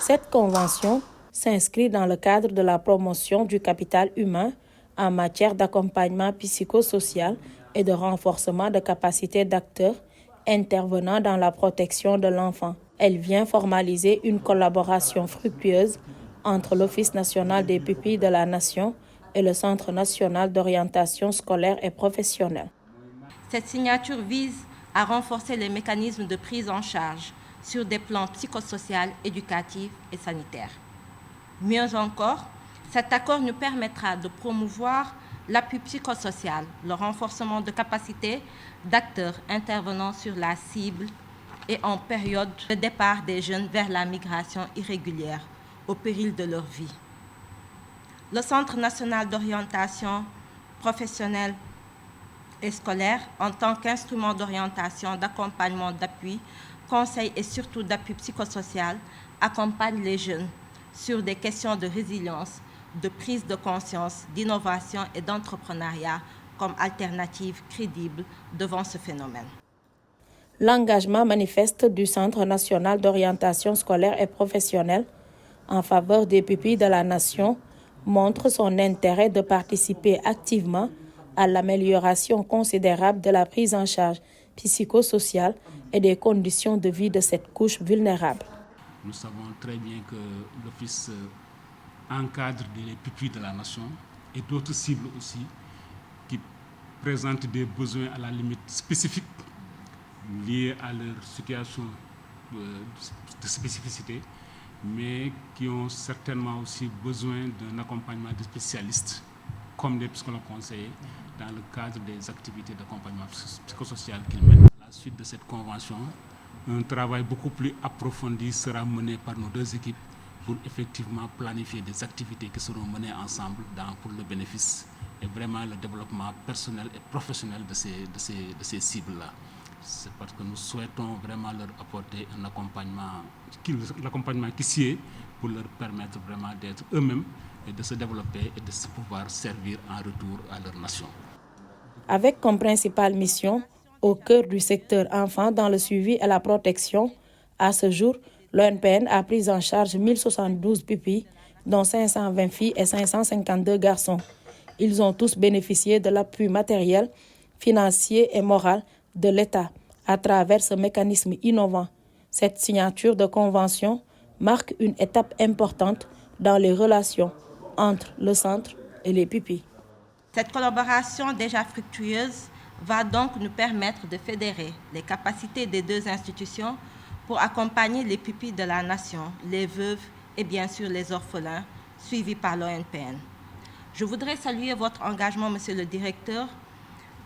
Cette convention s'inscrit dans le cadre de la promotion du capital humain en matière d'accompagnement psychosocial et de renforcement de capacités d'acteurs intervenant dans la protection de l'enfant. Elle vient formaliser une collaboration fructueuse entre l'Office national des pupilles de la Nation et le Centre national d'orientation scolaire et professionnelle. Cette signature vise à renforcer les mécanismes de prise en charge sur des plans psychosocial, éducatifs et sanitaires. Mieux encore, cet accord nous permettra de promouvoir l'appui psychosocial, le renforcement de capacités d'acteurs intervenant sur la cible et en période de départ des jeunes vers la migration irrégulière au péril de leur vie. Le Centre national d'orientation professionnelle et scolaire, en tant qu'instrument d'orientation, d'accompagnement, d'appui, conseil et surtout d'appui psychosocial, accompagne les jeunes sur des questions de résilience, de prise de conscience, d'innovation et d'entrepreneuriat comme alternative crédible devant ce phénomène. L'engagement manifeste du Centre national d'orientation scolaire et professionnelle en faveur des pupilles de la Nation montre son intérêt de participer activement à l'amélioration considérable de la prise en charge psychosociale et des conditions de vie de cette couche vulnérable. Nous savons très bien que l'Office encadre les pupilles de la Nation et d'autres cibles aussi qui présentent des besoins à la limite spécifiques liés à leur situation de spécificité, mais qui ont certainement aussi besoin d'un accompagnement de spécialistes comme des psychologues conseillers dans le cadre des activités d'accompagnement psychosocial qu'ils mènent. À la suite de cette convention, un travail beaucoup plus approfondi sera mené par nos deux équipes pour effectivement planifier des activités qui seront menées ensemble pour le bénéfice et vraiment le développement personnel et professionnel de ces cibles-là. C'est parce que nous souhaitons vraiment leur apporter un accompagnement qui sied pour leur permettre vraiment d'être eux-mêmes et de se développer et de se pouvoir servir en retour à leur nation. Avec comme principale mission, au cœur du secteur enfant dans le suivi et la protection, à ce jour, l'ONPN a pris en charge 1072 pupilles, dont 520 filles et 552 garçons. Ils ont tous bénéficié de l'appui matériel, financier et moral de l'État à travers ce mécanisme innovant. Cette signature de convention marque une étape importante dans les relations entre le centre et les pupilles. Cette collaboration déjà fructueuse va donc nous permettre de fédérer les capacités des deux institutions pour accompagner les pupilles de la Nation, les veuves et bien sûr les orphelins, suivis par l'ONPN. Je voudrais saluer votre engagement, Monsieur le Directeur.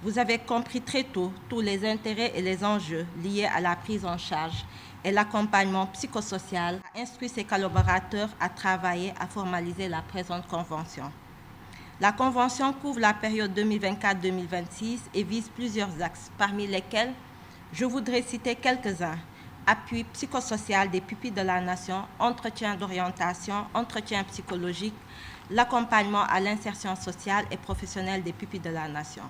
Vous avez compris très tôt tous les intérêts et les enjeux liés à la prise en charge et l'accompagnement psychosocial, a instruit ses collaborateurs à travailler à formaliser la présente convention. La convention couvre la période 2024-2026 et vise plusieurs axes, parmi lesquels je voudrais citer quelques-uns. Appui psychosocial des pupilles de la Nation, entretien d'orientation, entretien psychologique, l'accompagnement à l'insertion sociale et professionnelle des pupilles de la Nation.